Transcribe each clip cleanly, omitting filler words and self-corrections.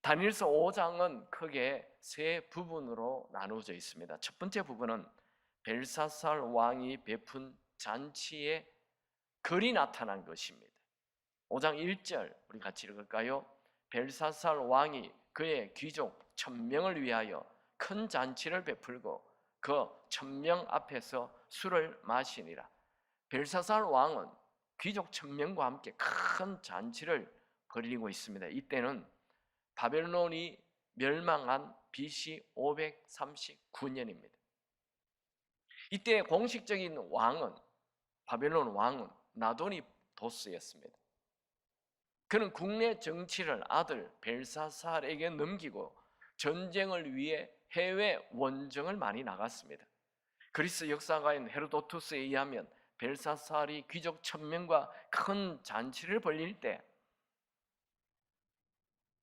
다니엘서 5장은 크게 세 부분으로 나누어져 있습니다. 첫 번째 부분은 벨사살 왕이 베푼 잔치의 글이 나타난 것입니다. 5장 1절 우리 같이 읽을까요? 벨사살 왕이 그의 귀족 1000명을 위하여 큰 잔치를 베풀고 그 1000명 앞에서 술을 마시니라. 벨사살 왕은 귀족 1000명과 함께 큰 잔치를 벌이고 있습니다. 이때는 바벨론이 멸망한 BC 539년입니다. 이때 공식적인 왕은 바벨론 왕은 나도니도스였습니다. 그는 국내 정치를 아들 벨사살에게 넘기고 전쟁을 위해 해외 원정을 많이 나갔습니다. 그리스 역사가인 헤로도투스에 의하면 벨사살이 귀족 1000명과 큰 잔치를 벌릴 때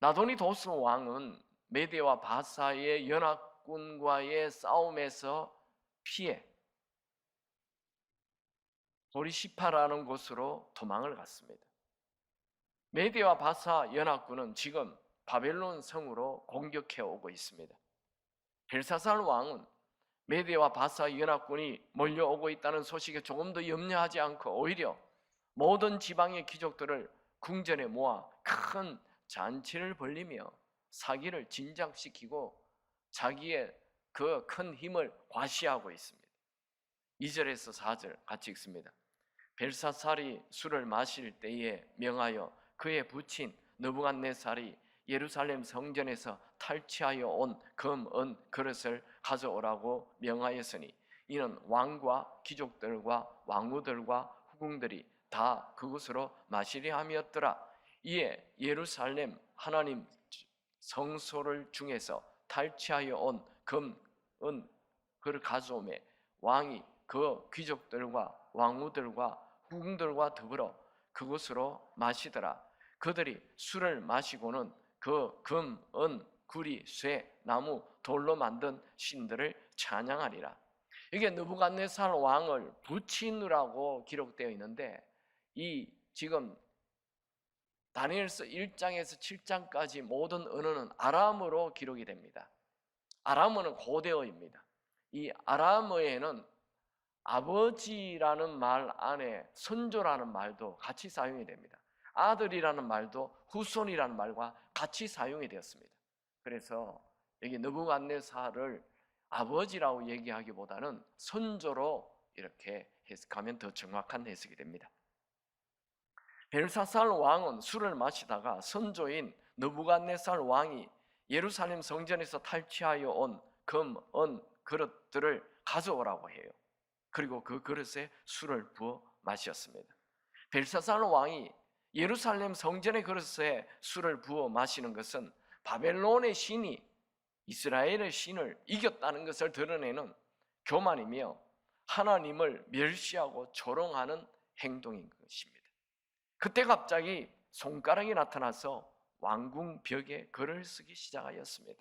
나도니도스 왕은 메데와 바사의 연합군과의 싸움에서 피해 보리시파라는 곳으로 도망을 갔습니다. 메데와 바사 연합군은 지금 바벨론 성으로 공격해 오고 있습니다. 벨사살 왕은 메데와 바사 연합군이 몰려오고 있다는 소식에 조금 더 염려하지 않고 오히려 모든 지방의 귀족들을 궁전에 모아 큰 잔치를 벌리며 사기를 진작시키고 자기의 그 큰 힘을 과시하고 있습니다. 2절에서 4절 같이 읽습니다. 벨사살이 술을 마실 때에 명하여 그의 부친 느부갓네살이 예루살렘 성전에서 탈취하여 온 금, 은, 그릇을 가져오라고 명하였으니 이는 왕과 귀족들과 왕후들과 후궁들이 다 그곳으로 마시려 함이었더라. 이에 예루살렘 하나님 성소를 중에서 탈취하여 온 금, 은, 그를 가져오매 왕이 그 귀족들과 왕후들과 후궁들과 더불어 그곳으로 마시더라. 그들이 술을 마시고는 그 금, 은, 구리, 쇠, 나무, 돌로 만든 신들을 찬양하리라. 이게 느부갓네살 왕을 부친이라고 기록되어 있는데 이 지금 다니엘서 1장에서 7장까지 모든 언어는 아람어로 기록이 됩니다. 아람어는 고대어입니다. 이 아람어에는 아버지라는 말 안에 선조라는 말도 같이 사용이 됩니다. 아들이라는 말도 후손이라는 말과 같이 사용이 되었습니다. 그래서 여기 느부갓네살을 아버지라고 얘기하기보다는 선조로 이렇게 해석하면 더 정확한 해석이 됩니다. 벨사살 왕은 술을 마시다가 선조인 느부갓네살 왕이 예루살렘 성전에서 탈취하여 온 금, 은, 그릇들을 가져오라고 해요. 그리고 그 그릇에 술을 부어 마셨습니다. 벨사살 왕이 예루살렘 성전의 그릇에 술을 부어 마시는 것은 바벨론의 신이 이스라엘의 신을 이겼다는 것을 드러내는 교만이며 하나님을 멸시하고 조롱하는 행동인 것입니다. 그때 갑자기 손가락이 나타나서 왕궁 벽에 글을 쓰기 시작하였습니다.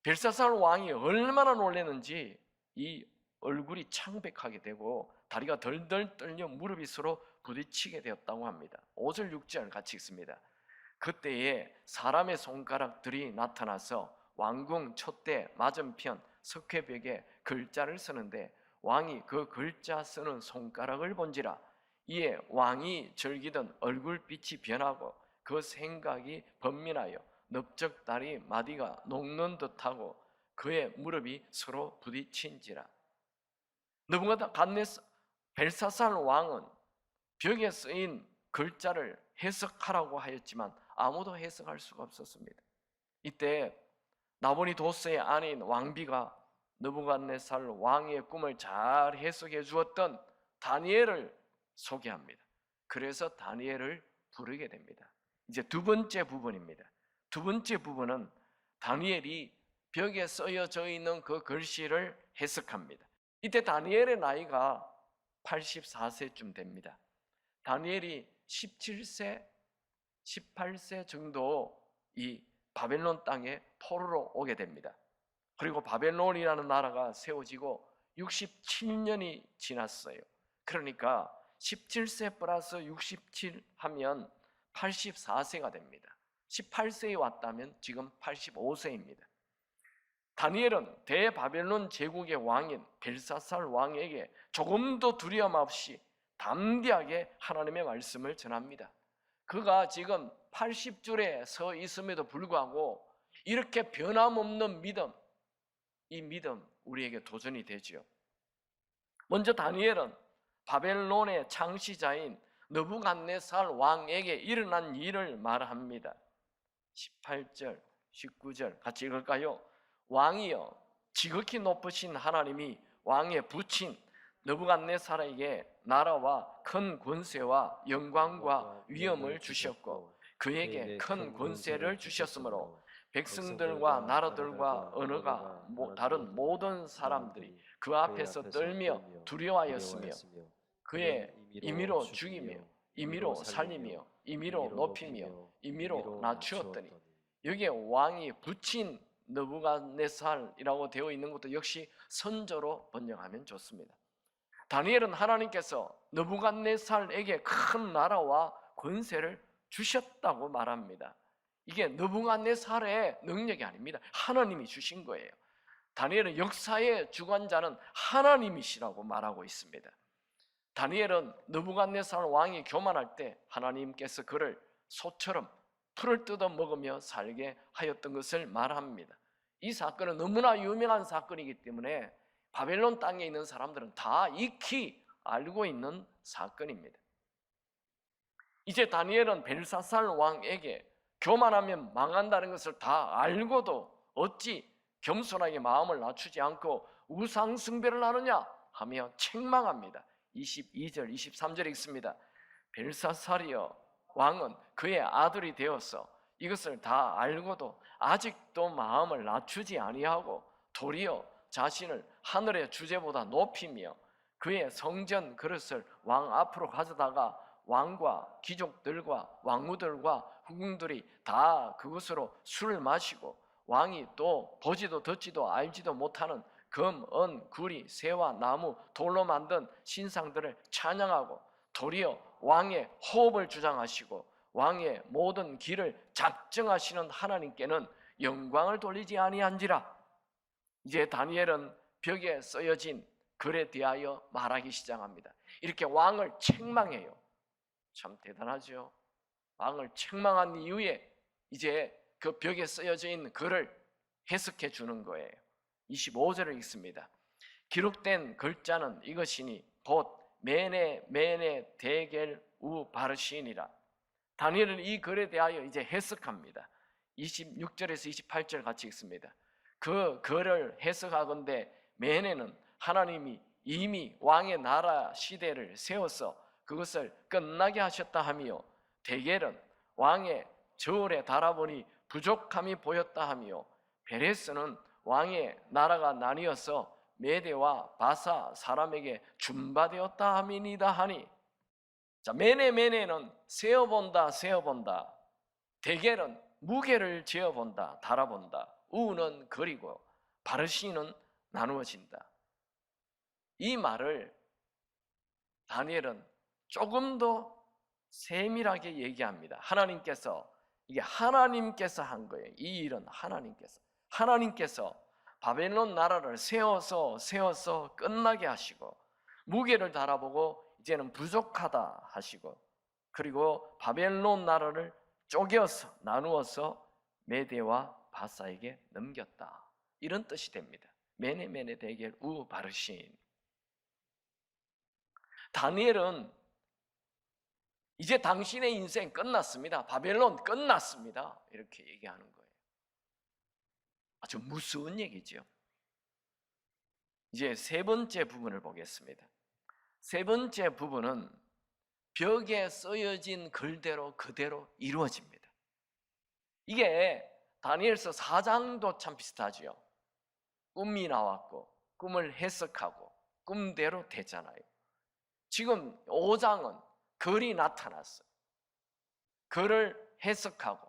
벨사살 왕이 얼마나 놀랐는지 이 얼굴이 창백하게 되고 다리가 덜덜 떨려 무릎이 서로 부딪히게 되었다고 합니다. 5절 6절 같이 읽습니다. 그때에 사람의 손가락들이 나타나서 왕궁 촛대 맞은편 석회벽에 글자를 쓰는데 왕이 그 글자 쓰는 손가락을 본지라. 이에 왕이 즐기던 얼굴빛이 변하고 그 생각이 번민하여 넓적다리 마디가 녹는 듯하고 그의 무릎이 서로 부딪힌지라. 느부갓네살 벨사살 왕은 벽에 쓰인 글자를 해석하라고 하였지만 아무도 해석할 수가 없었습니다. 이때 나보니도스의 아내인 왕비가 느부갓네살 왕의 꿈을 잘 해석해 주었던 다니엘을 소개합니다. 그래서 다니엘을 부르게 됩니다. 이제 두 번째 부분입니다. 두 번째 부분은 다니엘이 벽에 쓰여져 있는 그 글씨를 해석합니다. 이때 다니엘의 나이가 84세쯤 됩니다. 다니엘이 17세, 18세 정도 이 바벨론 땅에 포로로 오게 됩니다. 그리고 바벨론이라는 나라가 세워지고 67년이 지났어요. 그러니까 17세 플러스 67 하면 84세가 됩니다. 18세에 왔다면 지금 85세입니다. 다니엘은 대바벨론 제국의 왕인 벨사살 왕에게 조금도 두려움 없이 담대하게 하나님의 말씀을 전합니다. 그가 지금 80줄에 서 있음에도 불구하고 이렇게 변함없는 믿음, 이 믿음 우리에게 도전이 되지요. 먼저 다니엘은 바벨론의 창시자인 느부갓네살 왕에게 일어난 일을 말합니다. 18절, 19절 같이 읽을까요? 왕이여, 지극히 높으신 하나님이 왕에 붙인 느부갓네살에게 나라와 큰 권세와 영광과 위엄을 주셨고 그에게 큰 권세를 주셨으므로 백성들과 나라들과 언어가 다른 모든 사람들이 그 앞에서 떨며 두려워하였으며 그의 임의로 죽이며 임의로 살리며 임의로 높이며 임의로 낮추었더니 여기에 왕이 붙인 느부갓네살이라고 되어 있는 것도 역시 선조로 번역하면 좋습니다. 다니엘은 하나님께서 느부갓네살에게 큰 나라와 권세를 주셨다고 말합니다. 이게 느부갓네살의 능력이 아닙니다. 하나님이 주신 거예요. 다니엘은 역사의 주관자는 하나님이시라고 말하고 있습니다. 다니엘은 느부갓네살 왕이 교만할 때 하나님께서 그를 소처럼 풀을 뜯어 먹으며 살게 하였던 것을 말합니다. 이 사건은 너무나 유명한 사건이기 때문에 바벨론 땅에 있는 사람들은 다 익히 알고 있는 사건입니다. 이제 다니엘은 벨사살 왕에게 교만하면 망한다는 것을 다 알고도 어찌 겸손하게 마음을 낮추지 않고 우상 숭배를 하느냐 하며 책망합니다. 22절, 23절에 있습니다. 벨사살이여, 왕은 그의 아들이 되어서 이것을 다 알고도 아직도 마음을 낮추지 아니하고 도리어 자신을 하늘의 주제보다 높이며 그의 성전 그릇을 왕 앞으로 가져다가 왕과 귀족들과 왕후들과 후궁들이 다 그것으로 술을 마시고 왕이 또 보지도 듣지도 알지도 못하는 금, 은, 구리, 새와 나무, 돌로 만든 신상들을 찬양하고 도리어 왕의 호흡을 주장하시고 왕의 모든 길을 작정하시는 하나님께는 영광을 돌리지 아니한지라. 이제 다니엘은 벽에 쓰여진 글에 대하여 말하기 시작합니다. 이렇게 왕을 책망해요. 참 대단하죠. 왕을 책망한 이후에 이제 그 벽에 쓰여져 있는 글을 해석해 주는 거예요. 25절을 읽습니다. 기록된 글자는 이것이니 곧 메네 데겔 우 바르시니라. 다니엘은 이 글에 대하여 이제 해석합니다. 26절에서 28절 같이 읽습니다. 그 글을 해석하건대 메네는 하나님이 이미 왕의 나라 시대를 세워서 그것을 끝나게 하셨다 하며, 데겔은 왕의 저울에 달아보니 부족함이 보였다 하며, 베레스는 왕의 나라가 나뉘어서 메대와 바사 사람에게 준바되었다 함이니이다 하니. 자, 메네는 세어본다, 데겔은 무게를 재어본다, 달아본다, 우는 그리고 바르시는 나누어진다. 이 말을 다니엘은 조금 더 세밀하게 얘기합니다. 이게 하나님께서 한 거예요. 이 일은 하나님께서 바벨론 나라를 세워서 끝나게 하시고, 무게를 달아보고 이제는 부족하다 하시고, 그리고 바벨론 나라를 쪼개어서 나누어서 메대와 바사에게 넘겼다, 이런 뜻이 됩니다. 메네 데겔 우 바르신. 다니엘은 이제 당신의 인생 끝났습니다, 바벨론 끝났습니다, 이렇게 얘기하는 거예요. 아주 무서운 얘기죠. 이제 세 번째 부분을 보겠습니다. 세 번째 부분은 벽에 쓰여진 글대로 그대로 이루어집니다. 이게 다니엘서 4장도 참 비슷하죠. 꿈이 나왔고 꿈을 해석하고 꿈대로 되잖아요. 지금 5장은 글이 나타났어요. 글을 해석하고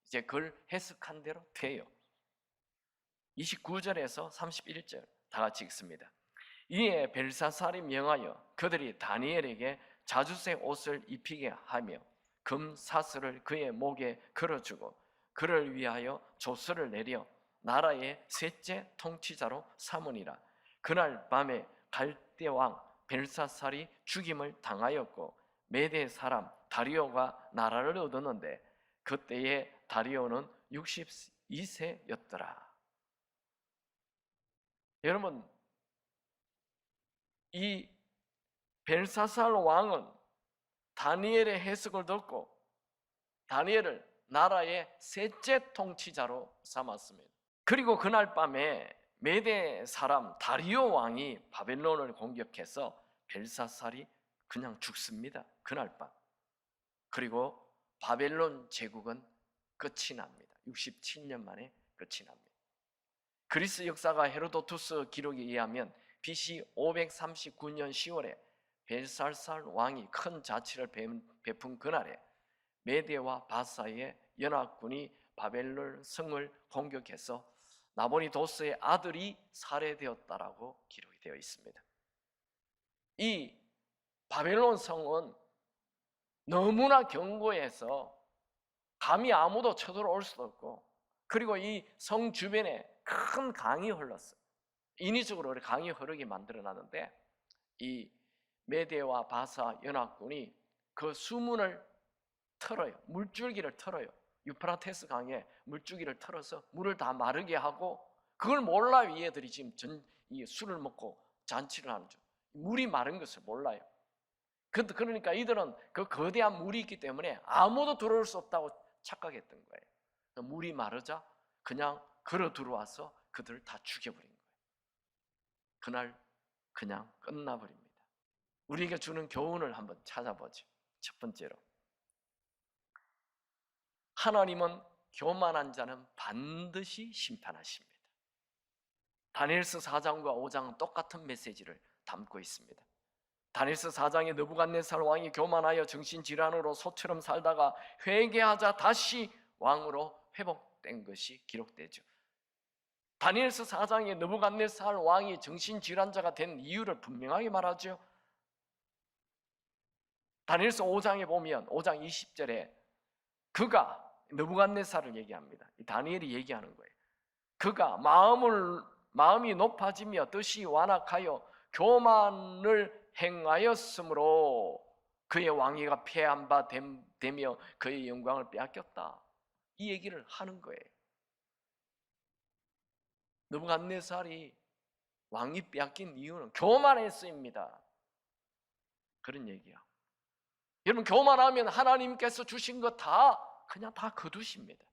이제 글 해석한 대로 돼요. 29절에서 31절 다 같이 읽습니다. 이에 벨사살이 명하여 그들이 다니엘에게 자주색 옷을 입히게 하며 금 사슬을 그의 목에 걸어주고 그를 위하여 조서를 내려 나라의 셋째 통치자로 삼으니라. 그날 밤에 갈대 왕 벨사살이 죽임을 당하였고 메대 사람 다리오가 나라를 얻었는데 그때에 다리오는 62세였더라. 여러분, 이 벨사살 왕은 다니엘의 해석을 듣고 다니엘을 나라의 셋째 통치자로 삼았습니다. 그리고 그날 밤에 메대 사람 다리오 왕이 바벨론을 공격해서 벨사살이 그냥 죽습니다. 그날 밤. 그리고 바벨론 제국은 끝이 납니다. 67년 만에 끝이 납니다. 그리스 역사가 헤로도투스 기록에 의하면 BC 539년 10월에 벨사살 왕이 큰 자치를 베푼 그날에 메대와 바사의 연합군이 바벨론 성을 공격해서 나보니도스의 아들이 살해되었다라고 기록이 되어 있습니다. 이 바벨론 성은 너무나 견고해서 감히 아무도 쳐들어올 수도 없고, 그리고 이 성 주변에 큰 강이 흘렀어요. 인위적으로 강이 흐르게 만들어놨는데 이 메대와 바사 연합군이 그 수문을 틀어요. 물줄기를 틀어요. 유프라테스 강에 물줄기를 틀어서 물을 다 마르게 하고, 그걸 몰라요. 얘들이 지금 이 술을 먹고 잔치를 하는 중 물이 마른 것을 몰라요. 그러니까 이들은 그 거대한 물이 있기 때문에 아무도 들어올 수 없다고 착각했던 거예요. 물이 마르자 그냥 걸어 들어와서 그들을 다 죽여버린 거예요. 그날 그냥 끝나버립니다. 우리에게 주는 교훈을 한번 찾아보죠. 첫 번째로, 하나님은 교만한 자는 반드시 심판하십니다. 다니엘서 4장과 5장은 똑같은 메시지를 담고 있습니다. 다니엘서 4장에 느부갓네살 왕이 교만하여 정신질환으로 소처럼 살다가 회개하자 다시 왕으로 회복된 것이 기록되죠. 다니엘서 4장에 느부갓네살 왕이 정신질환자가 된 이유를 분명하게 말하죠. 다니엘서 5장에 보면 5장 20절에 그가 느부갓네살을 얘기합니다. 다니엘이 얘기하는 거예요. 그가 마음이 높아지며 뜻이 완악하여 교만을 행하였으므로 그의 왕위가 폐한 바 되며 그의 영광을 빼앗겼다. 이 얘기를 하는 거예요. 느부갓네살이 왕위 빼앗긴 이유는 교만했습니다. 그런 얘기야. 여러분, 교만하면 하나님께서 주신 것 다 그냥 다 거두십니다.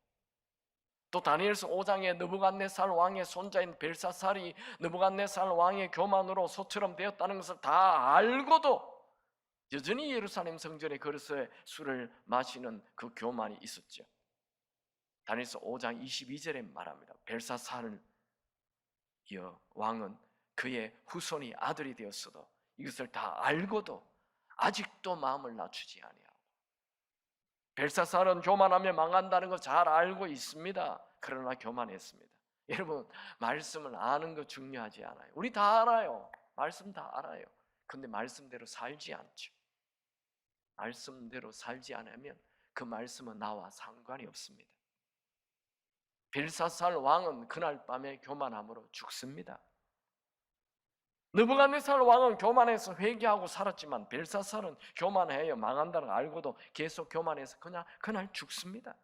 또 다니엘서 5장에 느부갓네살 왕의 손자인 벨사살이 느부갓네살 왕의 교만으로 소처럼 되었다는 것을 다 알고도 여전히 예루살렘 성전의 그릇에 술을 마시는 그 교만이 있었죠. 다니엘서 5장 22절에 말합니다. 벨사살 왕은 그의 후손이 아들이 되었어도 이것을 다 알고도 아직도 마음을 낮추지 아니하고, 벨사살은 교만하면 망한다는 거 잘 알고 있습니다. 그러나 교만했습니다. 여러분, 말씀을 아는 거 중요하지 않아요. 우리 다 알아요. 말씀 다 알아요. 근데 말씀대로 살지 않죠. 말씀대로 살지 않으면 그 말씀은 나와 상관이 없습니다. 벨사살 왕은 그날 밤에 교만함으로 죽습니다. 느부갓네살 왕은 교만해서 회개하고 살았지만 벨사살은 교만해요 망한다는 걸 알고도 계속 교만해서 그냥 그날 죽습니다.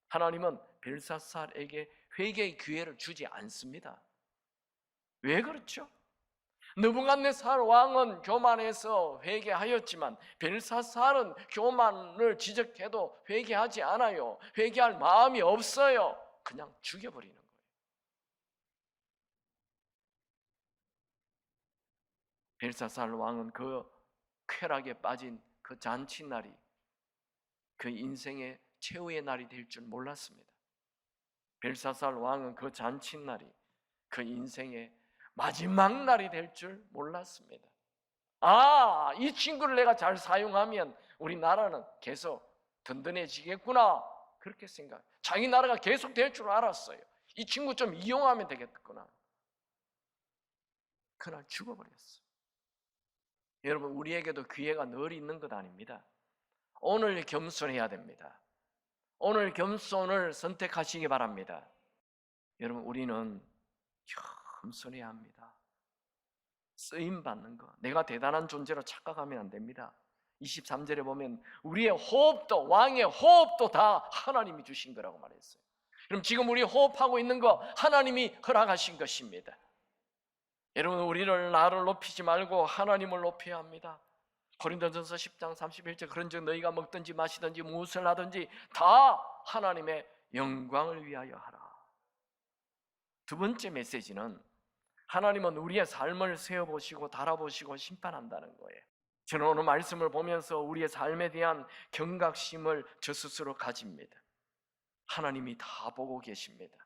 하나님은 벨사살에게 회개의 기회를 주지 않습니다. 왜 그렇죠? 느부갓네살 왕은 교만해서 회개하였지만 벨사살은 교만을 지적해도 회개하지 않아요. 회개할 마음이 없어요. 그냥 죽여버리는 거예요. 벨사살 왕은 그 쾌락에 빠진 그 잔치날이 그 인생의 최후의 날이 될 줄 몰랐습니다. 벨사살 왕은 그 잔치날이 그 인생의 마지막 날이 될 줄 몰랐습니다. 아, 이 친구를 내가 잘 사용하면 우리 나라는 계속 든든해지겠구나, 그렇게 생각. 자기 나라가 계속 될 줄 알았어요. 이 친구 좀 이용하면 되겠구나. 그날 죽어버렸어요. 여러분, 우리에게도 기회가 늘 있는 것 아닙니다. 오늘 겸손해야 됩니다. 오늘 겸손을 선택하시기 바랍니다. 여러분, 우리는 겸손해야 합니다. 쓰임받는 것, 내가 대단한 존재로 착각하면 안 됩니다. 23절에 보면 우리의 호흡도, 왕의 호흡도 다 하나님이 주신 거라고 말했어요. 그럼 지금 우리 호흡하고 있는 거 하나님이 허락하신 것입니다. 여러분, 우리를 나를 높이지 말고 하나님을 높여야 합니다. 고린도전서 10장 31절, 그런즉 너희가 먹든지 마시든지 무엇을 하든지 다 하나님의 영광을 위하여 하라. 두 번째 메시지는 하나님은 우리의 삶을 세어보시고 달아보시고 심판한다는 거예요. 저는 오늘 말씀을 보면서 우리의 삶에 대한 경각심을 저 스스로 가집니다. 하나님이 다 보고 계십니다.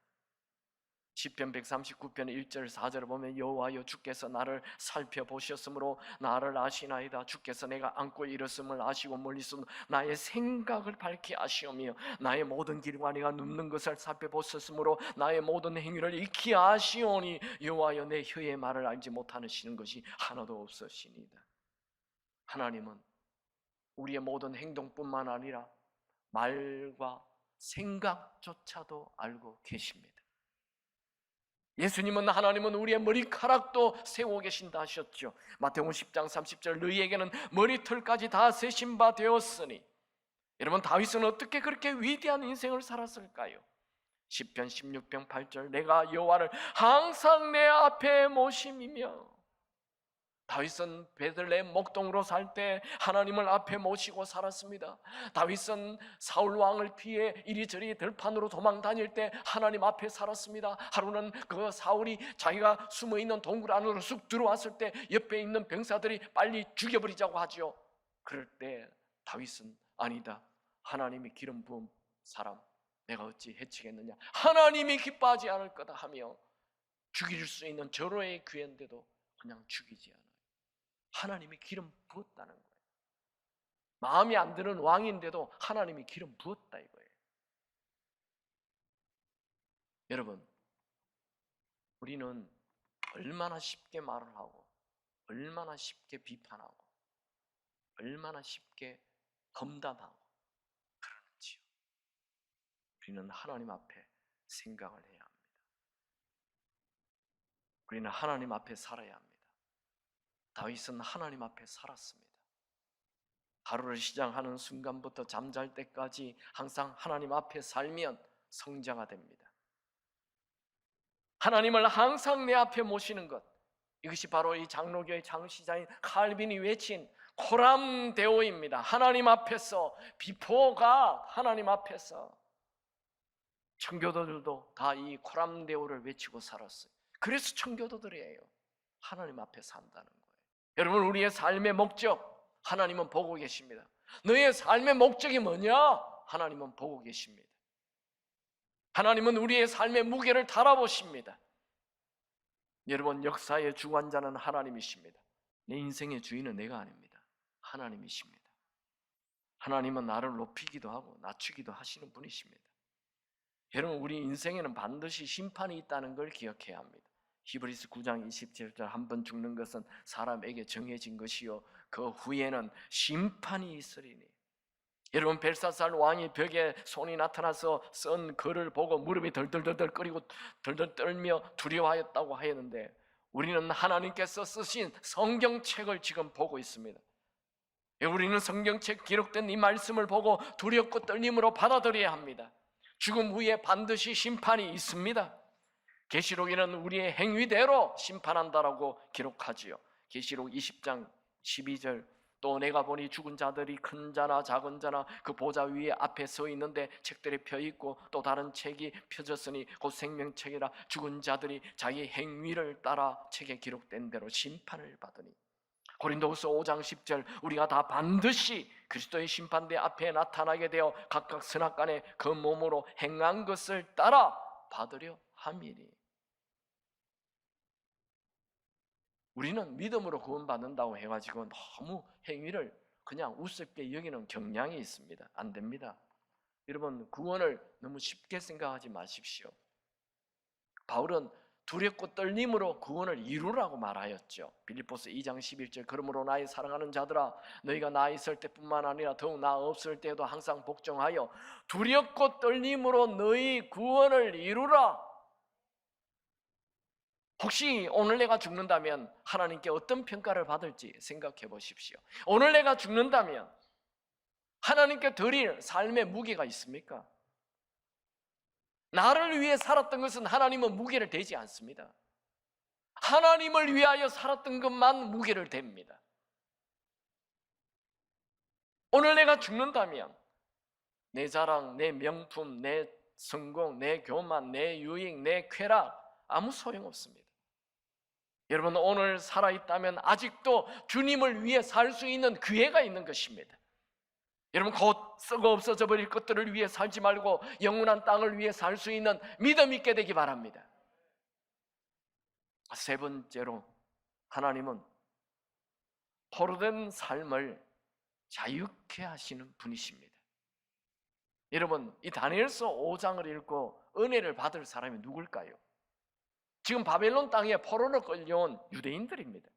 시편 139편 1절 4절을 보면 여호와여 주께서 나를 살펴보셨으므로 나를 아시나이다. 주께서 내가 안고 일었음을 아시고 멀리서 나의 생각을 밝히 아시오며 나의 모든 길과 내가 눕는 것을 살펴보셨으므로 나의 모든 행위를 익히 아시오니 여호와여 내 혀의 말을 알지 못하시는 것이 하나도 없으시니이다. 하나님은 우리의 모든 행동뿐만 아니라 말과 생각조차도 알고 계십니다. 예수님은, 하나님은 우리의 머리카락도 세우고 계신다 하셨죠. 마태복음 10장 30절, 너희에게는 머리털까지 다 세신 바 되었으니. 여러분, 다윗은 어떻게 그렇게 위대한 인생을 살았을까요? 시편 16편 8절, 내가 여호와를 항상 내 앞에 모심이며. 다윗은 베들레헴 목동으로 살 때 하나님을 앞에 모시고 살았습니다. 다윗은 사울 왕을 피해 이리저리 들판으로 도망 다닐 때 하나님 앞에 살았습니다. 하루는 그 사울이 자기가 숨어있는 동굴 안으로 쑥 들어왔을 때 옆에 있는 병사들이 빨리 죽여버리자고 하죠. 그럴 때 다윗은 아니다, 하나님이 기름 부은 사람 내가 어찌 해치겠느냐, 하나님이 기뻐하지 않을 거다 하며 죽일 수 있는 절호의 기회인데도 그냥 죽이지 않아요. 하나님이 기름 부었다는 거예요. 마음에 안 드는 왕인데도 하나님이 기름 부었다 이거예요. 여러분, 우리는 얼마나 쉽게 말을 하고 얼마나 쉽게 비판하고 얼마나 쉽게 험담하고 그러는지요. 우리는 하나님 앞에 생각을 해야 합니다. 우리는 하나님 앞에 살아야 합니다. 다윗은 하나님 앞에 살았습니다. 하루를 시작하는 순간부터 잠잘 때까지 항상 하나님 앞에 살면 성자가 됩니다. 하나님을 항상 내 앞에 모시는 것, 이것이 바로 이 장로교의 창시자인 칼빈이 외친 코람데오입니다. 하나님 앞에서, 비포가 하나님 앞에서. 청교도들도 다 이 코람데오를 외치고 살았어요. 그래서 청교도들이에요. 하나님 앞에 산다는 거예요. 여러분, 우리의 삶의 목적 하나님은 보고 계십니다. 너의 삶의 목적이 뭐냐? 하나님은 보고 계십니다. 하나님은 우리의 삶의 무게를 달아보십니다. 여러분, 역사의 주관자는 하나님이십니다. 내 인생의 주인은 내가 아닙니다. 하나님이십니다. 하나님은 나를 높이기도 하고 낮추기도 하시는 분이십니다. 여러분, 우리 인생에는 반드시 심판이 있다는 걸 기억해야 합니다. 히브리서 9장 27절, 한 번 죽는 것은 사람에게 정해진 것이요 그 후에는 심판이 있으리니. 여러분, 벨사살 왕이 벽에 손이 나타나서 쓴 글을 보고 무릎이 덜덜덜덜 끓이고 덜덜 떨며 두려워하였다고 하였는데, 우리는 하나님께서 쓰신 성경책을 지금 보고 있습니다. 우리는 성경책 기록된 이 말씀을 보고 두렵고 떨림으로 받아들여야 합니다. 죽음 후에 반드시 심판이 있습니다. 계시록에는 우리의 행위대로 심판한다라고 기록하지요. 계시록 20장 12절, 또 내가 보니 죽은 자들이 큰 자나 작은 자나 그 보좌 위에 앞에 서 있는데 책들이 펴 있고 또 다른 책이 펴졌으니 곧 생명책이라 죽은 자들이 자기 행위를 따라 책에 기록된 대로 심판을 받으니. 고린도후서 5장 10절, 우리가 다 반드시 그리스도의 심판대 앞에 나타나게 되어 각각 선악간에 그 몸으로 행한 것을 따라 받으려 함이니. 우리는 믿음으로 구원받는다고 해가지고 너무 행위를 그냥 우습게 여기는 경향이 있습니다. 안 됩니다. 여러분, 구원을 너무 쉽게 생각하지 마십시오. 바울은 두렵고 떨림으로 구원을 이루라고 말하였죠. 빌립보서 2장 11절 그러므로 나의 사랑하는 자들아 너희가 나 있을 때뿐만 아니라 더욱 나 없을 때도 항상 복종하여 두렵고 떨림으로 너희 구원을 이루라. 혹시 오늘 내가 죽는다면 하나님께 어떤 평가를 받을지 생각해 보십시오. 오늘 내가 죽는다면 하나님께 드릴 삶의 무게가 있습니까? 나를 위해 살았던 것은 하나님은 무게를 대지 않습니다. 하나님을 위하여 살았던 것만 무게를 댑니다. 오늘 내가 죽는다면 내 자랑, 내 명품, 내 성공, 내 교만, 내 유익, 내 쾌락 아무 소용없습니다. 여러분 오늘 살아있다면 아직도 주님을 위해 살 수 있는 기회가 있는 것입니다. 여러분 곧 썩어 없어져 버릴 것들을 위해 살지 말고 영원한 땅을 위해 살 수 있는 믿음 있게 되기 바랍니다. 세 번째로 하나님은 포로된 삶을 자유케 하시는 분이십니다. 여러분 이 다니엘서 5장을 읽고 은혜를 받을 사람이 누굴까요? 지금 바벨론 땅에 포로로 끌려온 유대인들입니다.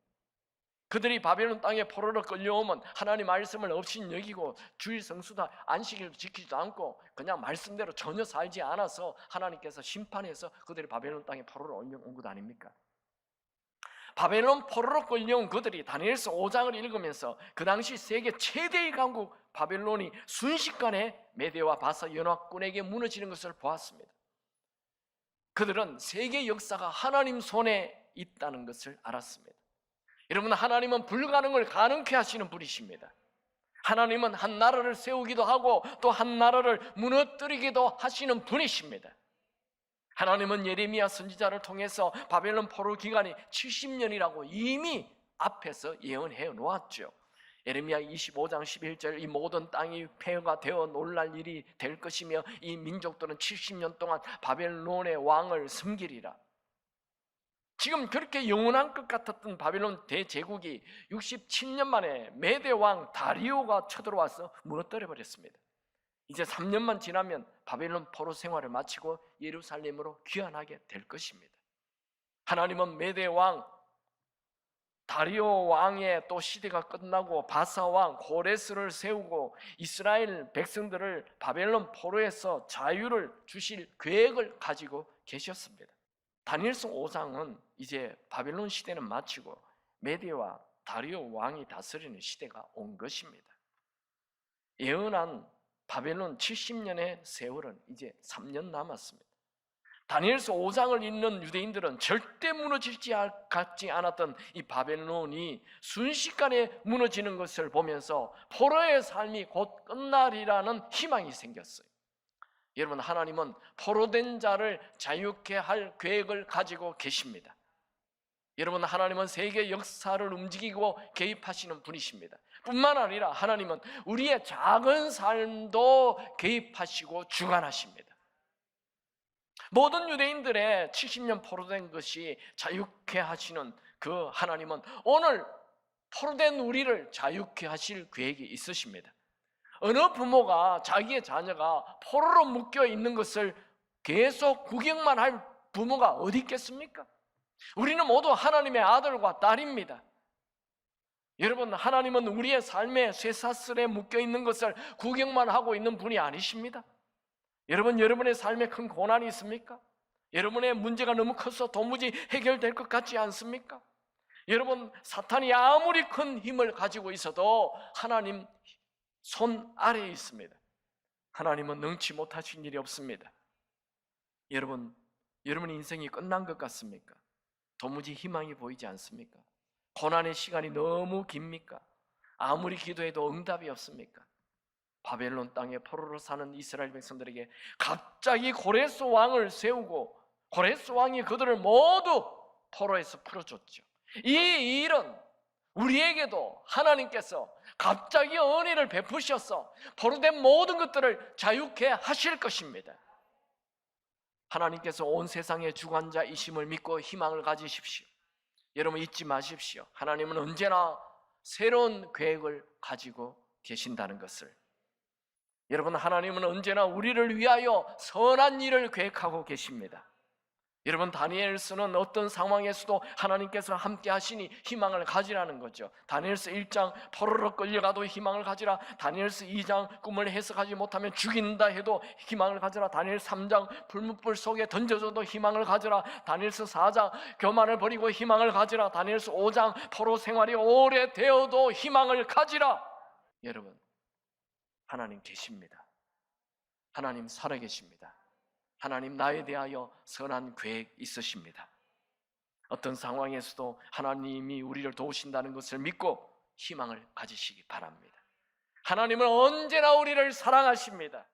그들이 바벨론 땅에 포로로 끌려오면 하나님 말씀을 업신여기고 주일 성수다 안식일도 지키지도 않고 그냥 말씀대로 전혀 살지 않아서 하나님께서 심판해서 그들이 바벨론 땅에 포로로 온 것 아닙니까? 바벨론 포로로 끌려온 그들이 다니엘서 5장을 읽으면서 그 당시 세계 최대의 강국 바벨론이 순식간에 메대와 바사 연합군에게 무너지는 것을 보았습니다. 그들은 세계 역사가 하나님 손에 있다는 것을 알았습니다. 여러분 하나님은 불가능을 가능케 하시는 분이십니다. 하나님은 한 나라를 세우기도 하고 또 한 나라를 무너뜨리기도 하시는 분이십니다. 하나님은 예레미야 선지자를 통해서 바벨론 포로 기간이 70년이라고 이미 앞에서 예언해 놓았죠. 예레미야 25장 11절 이 모든 땅이 폐허가 되어 놀랄 일이 될 것이며 이 민족들은 70년 동안 바벨론의 왕을 섬기리라. 지금 그렇게 영원한 것 같았던 바벨론 대제국이 67년 만에 메대 왕 다리오가 쳐들어와서 무너뜨려 버렸습니다. 이제 3년만 지나면 바벨론 포로 생활을 마치고 예루살렘으로 귀환하게 될 것입니다. 하나님은 메대 왕 다리오 왕의 또 시대가 끝나고 바사 왕 고레스를 세우고 이스라엘 백성들을 바벨론 포로에서 자유를 주실 계획을 가지고 계셨습니다. 다니엘서 5장은 이제 바벨론 시대는 마치고 메대와 다리오 왕이 다스리는 시대가 온 것입니다. 예언한 바벨론 70년의 세월은 이제 3년 남았습니다. 다니엘서 5장을 읽는 유대인들은 절대 무너지지 같지 않았던 이 바벨론이 순식간에 무너지는 것을 보면서 포로의 삶이 곧 끝나리라는 희망이 생겼어요. 여러분 하나님은 포로된 자를 자유케 할 계획을 가지고 계십니다. 여러분 하나님은 세계 역사를 움직이고 개입하시는 분이십니다. 뿐만 아니라 하나님은 우리의 작은 삶도 개입하시고 주관하십니다. 모든 유대인들의 70년 포로된 것이 자유케 하시는 그 하나님은 오늘 포로된 우리를 자유케 하실 계획이 있으십니다. 어느 부모가 자기의 자녀가 포로로 묶여 있는 것을 계속 구경만 할 부모가 어디 있겠습니까? 우리는 모두 하나님의 아들과 딸입니다. 여러분 하나님은 우리의 삶의 쇠사슬에 묶여 있는 것을 구경만 하고 있는 분이 아니십니다. 여러분 여러분의 삶에 큰 고난이 있습니까? 여러분의 문제가 너무 커서 도무지 해결될 것 같지 않습니까? 여러분 사탄이 아무리 큰 힘을 가지고 있어도 하나님 손 아래에 있습니다. 하나님은 능치 못하신 일이 없습니다. 여러분 인생이 끝난 것 같습니까? 도무지 희망이 보이지 않습니까? 고난의 시간이 너무 깁니까? 아무리 기도해도 응답이 없습니까? 바벨론 땅에 포로로 사는 이스라엘 백성들에게 갑자기 고레스 왕을 세우고 고레스 왕이 그들을 모두 포로에서 풀어줬죠. 이 일은 우리에게도 하나님께서 갑자기 은혜를 베푸셔서 포로된 모든 것들을 자유케 하실 것입니다. 하나님께서 온 세상의 주관자이심을 믿고 희망을 가지십시오. 여러분 잊지 마십시오. 하나님은 언제나 새로운 계획을 가지고 계신다는 것을. 여러분 하나님은 언제나 우리를 위하여 선한 일을 계획하고 계십니다. 여러분, 다니엘서는 어떤 상황에서도 하나님께서 함께 하시니 희망을 가지라는 거죠. 다니엘서 1장 포로로 끌려가도 희망을 가지라. 다니엘서 2장 꿈을 해석하지 못하면 죽인다 해도 희망을 가지라. 다니엘 3장 불문불 속에 던져져도 희망을 가지라. 다니엘서 4장 교만을 버리고 희망을 가지라. 다니엘서 5장 포로 생활이 오래되어도 희망을 가지라. 여러분, 하나님 계십니다. 하나님 살아계십니다. 하나님 나에 대하여 선한 계획 있으십니다. 어떤 상황에서도 하나님이 우리를 도우신다는 것을 믿고 희망을 가지시기 바랍니다. 하나님은 언제나 우리를 사랑하십니다.